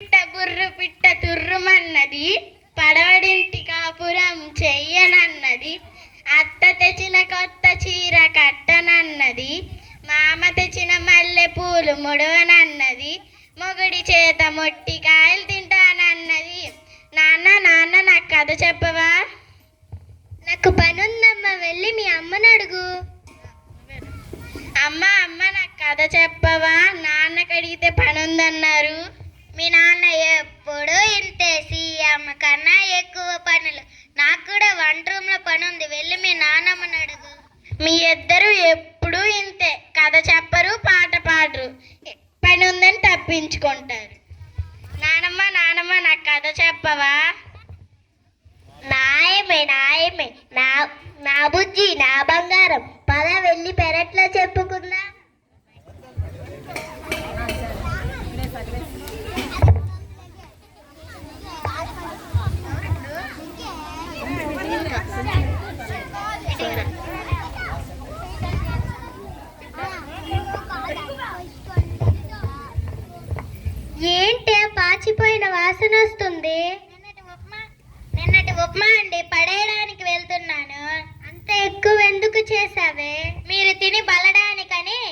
పిట్ట గుర్రు పిట్ట తుర్రుమన్నది, పడవడింటి కాపురం చెయ్యనన్నది, అత్త తెచ్చిన కొత్త చీర కట్టనన్నది, మామ తెచ్చిన మల్లె పూలు ముడవనన్నది, మొగుడి చేత మొట్టికాయలు తింటానన్నది. నాన్న నాన్న నాకు కథ చెప్పవా? నాకు పనుందమ్మా, వెళ్ళి మీ అమ్మని అడుగు. అమ్మ అమ్మ నాకు కథ చెప్పవా? నాన్నకి అడిగితే పనుందన్నారు. మీ నాన్న ఎప్పుడు ఇంతే, సీఎం కన్నా ఎక్కువ పనులు. నాకు కూడా వంట రూమ్లో పని ఉంది, వెళ్ళి మీ నాన్నమ్మని అడుగు. మీ ఇద్దరు ఎప్పుడూ ఇంతే, కథ చెప్పరు, పాట పాడరు, పని ఉందని తప్పించుకుంటారు. నానమ్మ నానమ్మ నాకు కథ చెప్పవా? నాయమే నాయమే, నా బుజ్జి, నా బంగారం, పద వెళ్ళి పెరట్లో చెప్పుకుందా. ఏంటి పాచిపోయిన వాసన వస్తుంది? నిన్నటి ఉప్మా అండి, పడేయడానికి వెళ్తున్నాను. అంత ఎక్కువ ఎందుకు చేసావే? మీరు తిని బలడానికని.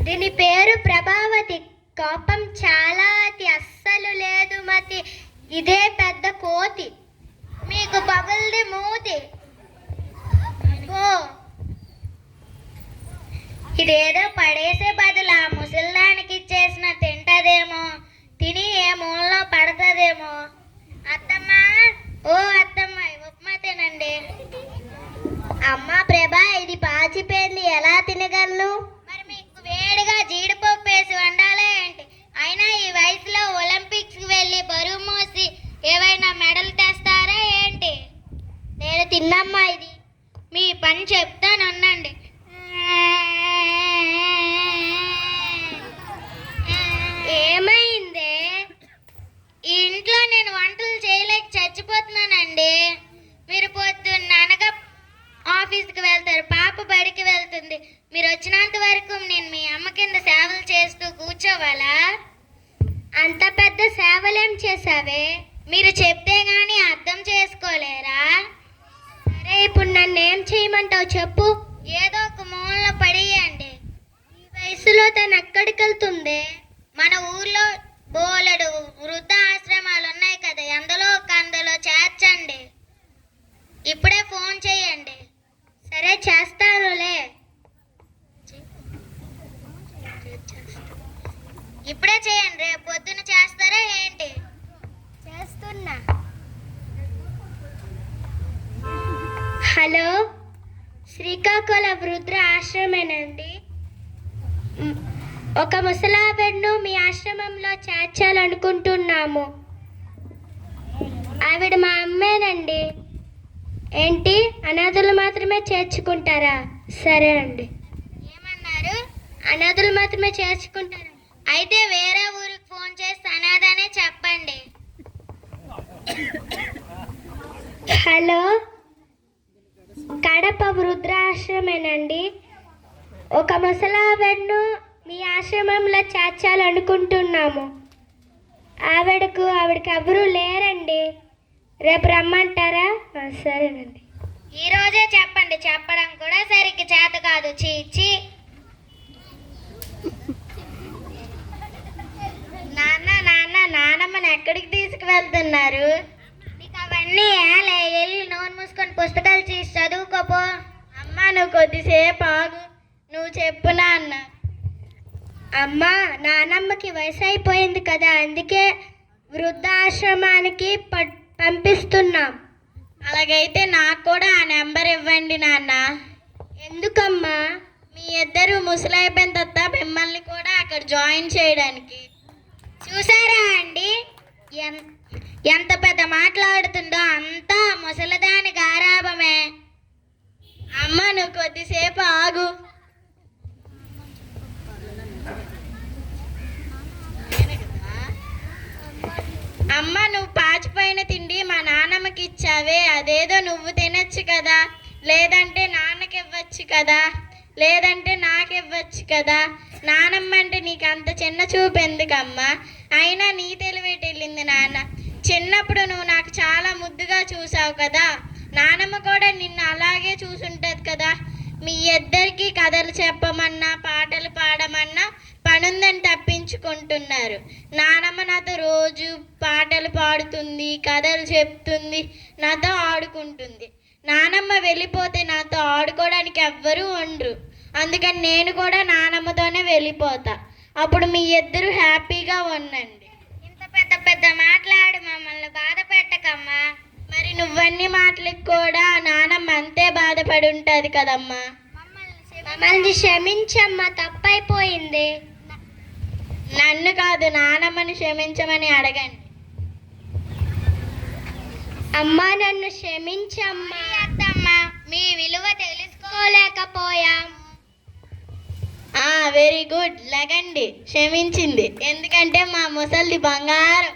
దీని పేరు ప్రభావతి. కోపం చాలా అతి, అస్సలు లేదు మతి. ఇదే పెద్ద కోతి, మీకు పగుల్ది మూతి. ఓ ఇదేదో పడేసే బదులు ఆ ముసల్దానికి ఇచ్చేసిన తింటదేమో, తిని ఏ మూలలో పడుతుందేమో. అత్తమ్మ, ఓ అత్తమ్మ, ఉప్మా తినండి. అమ్మ ప్రభా, ఇది పాచిపోయింది, ఎలా తినగలను? మరి మీకు వేడిగా జీడిపప్పు వేసి వండాలా ఏంటి? అయినా ఈ వయసులో ఒలింపిక్స్కి వెళ్ళి బరువు మోసి ఏవైనా మెడల్ తెస్తారా ఏంటి? నేను తిన్నమ్మా ఇది. మీ పని చెప్తాను అనండి. ఏమైందే? ఈ ఇంట్లో నేను వంటలు చేయలేక చచ్చిపోతున్నానండి. మీరు పొద్దున్న అనగా ఆఫీస్కి వెళ్తారు, పాప బడికి వెళ్తుంది. మీరు వచ్చినంత వరకు నేను మీ అమ్మ కింద సేవలు చేస్తూ కూర్చోవాలా? అంత పెద్ద సేవలేం చేసావే? మీరు చెప్తే గానీ అర్థం చేసుకోలేరా? సరే, ఇప్పుడు నన్ను ఏం చేయమంటావు చెప్పు. ఏదో ఒక మూలలో పడేయండి. ఈ వయసులో తను ఎక్కడికి వెళ్తుంది? మన ఊర్లో బోలెడు వృద్ధ ఆశ్రమాలు ఉన్నాయి కదా, అందులో చేర్చండి. ఇప్పుడే ఫోన్ చేయండి. సరే, చేస్తానులే. ఇప్పుడే చేయండి, రేపు పొద్దున చేస్తారా ఏంటి? చేస్తున్నా. హలో, శ్రీకాకుళం వృద్ధ ఆశ్రమేనండి. ఒక ముసలావిడను మీ ఆశ్రమంలో చేర్చాలనుకుంటున్నాము. ఆవిడ మా అమ్మేనండి. ఏంటి, అనాథులు మాత్రమే చేర్చుకుంటారా? సరే అండి. ఏమన్నారు? అనాథులు మాత్రమే చేర్చుకుంటారా? అయితే వేరే ఊరికి ఫోన్ చేసి అనాథనే చెప్పండి. హలో, కడప వృద్ధాశ్రమేనండి. ఒక ముసలావిడను మీ ఆశ్రమంలో చేర్చాలనుకుంటున్నాము. ఆవిడకి ఎవరూ లేరండి. రేపు రమ్మంటారా? సరేనండి. ఈరోజే చెప్పండి. చెప్పడం కూడా సరిగ్గా చేత కాదు. చీచి. నాన్న నాన్న, నానమ్మని ఎక్కడికి తీసుకువెళ్తున్నారు? నీకు అవన్నీ వెళ్ళి నోరు మూసుకొని పుస్తకాలు తీసి చదువుకోపో. అమ్మ, నువ్వు కొద్దిసేపు ఆగు, నువ్వు చెప్పు నాన్న. అమ్మా, నానమ్మకి వయసు అయిపోయింది కదా, అందుకే వృద్ధాశ్రమానికి పంపిస్తున్నాం. అలాగైతే నాకు కూడా ఆ నెంబర్ ఇవ్వండి నాన్న. ఎందుకమ్మా? మీ ఇద్దరు ముసలైపోయిన తర్వాత మిమ్మల్ని కూడా అక్కడ జాయిన్ చేయడానికి. చూసారా అండి, ఎంత పెద్ద మాట్లాడుతుందో? అంతా ముసలిదాని గారాభమే. అమ్మ, నువ్వు కొద్దిసేపు ఆగు. అమ్మ, నువ్వు పాచిపోయిన తిండి మా నాన్నమ్మకి ఇచ్చావే, అదేదో నువ్వు తినచ్చు కదా, లేదంటే నాన్నకి ఇవ్వచ్చు కదా, లేదంటే నాకు ఇవ్వచ్చు కదా. నానమ్మ అంటే నీకు అంత చిన్న చూపు ఎందుకమ్మా? అయినా నీ తెలివేటి వెళ్ళింది నాన్న. చిన్నప్పుడు నువ్వు నాకు చాలా ముద్దుగా చూసావు కదా, నానమ్మ కూడా నిన్ను అలాగే చూసుంటది కదా. మీ ఇద్దరికి కథలు చెప్పమన్నా పాటలు పాడమన్నా పనుందని తప్పించుకుంటున్నారు. నానమ్మ నాతో రోజు పాటలు పాడుతుంది, కథలు చెప్తుంది, నాతో ఆడుకుంటుంది. నానమ్మ వెళ్ళిపోతే నాతో ఆడుకోవడానికి ఎవ్వరూ ఉండరు. అందుకని నేను కూడా నానమ్మతోనే వెళ్ళిపోతా. అప్పుడు మీ ఇద్దరు హ్యాపీగా ఉండండి. ఇంత పెద్ద పెద్ద మాట్లాడు మమ్మల్ని బాధ పెట్టకమ్మా. మరి నువ్వన్నీ మాటలకు కూడా నానమ్మ అంతే బాధపడి ఉంటుంది కదమ్మా. మమ్మల్ని క్షమించమ్మా, తప్పైపోయింది. నన్ను కాదు, నానమ్మని క్షమించమని అడగండి. అమ్మా నన్ను క్షమించమ్మా. అత్తమ్మా, మీ విలువ తెలుసుకోలేకపోయాం. Very good, లగండి. క్షమించింది. ఎందుకంటే మా ముసలిది బంగారం.